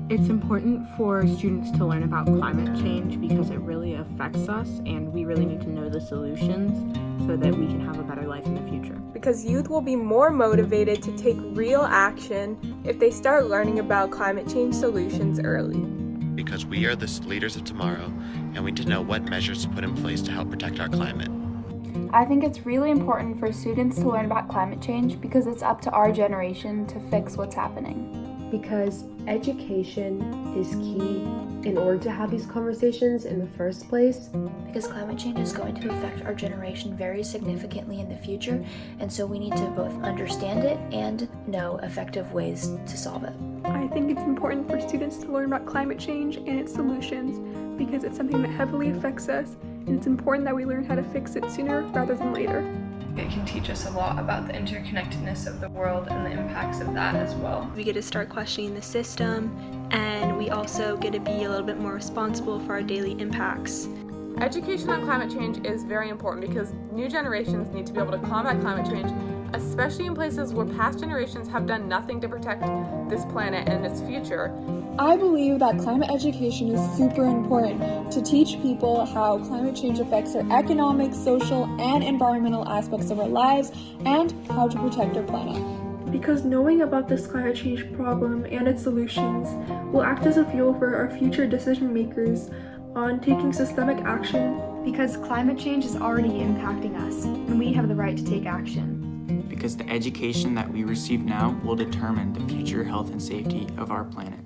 It's important for students to learn about climate change because it really affects us and we really need to know the solutions so that we can have a better life in the future. Because youth will be more motivated to take real action if they start learning about climate change solutions early. Because we are the leaders of tomorrow and we need to know what measures to put in place to help protect our climate. I think it's really important for students to learn about climate change because it's up to our generation to fix what's happening. Because education is key in order to have these conversations in the first place. Because climate change is going to affect our generation very significantly in the future, and so we need to both understand it and know effective ways to solve it. I think it's important for students to learn about climate change and its solutions because it's something that heavily affects us, and it's important that we learn how to fix it sooner rather than later. It can teach us a lot about the interconnectedness of the world and the impacts of that as well. We get to start questioning the system, and we also get to be a little bit more responsible for our daily impacts. Education on climate change is very important because new generations need to be able to combat climate change, especially in places where past generations have done nothing to protect this planet and its future. I believe that climate education is super important to teach people how climate change affects our economic, social, and environmental aspects of our lives and how to protect our planet. Because knowing about this climate change problem and its solutions will act as a fuel for our future decision makers on taking systemic action. Because climate change is already impacting us, and we have the right to take action. Because the education that we receive now will determine the future health and safety of our planet.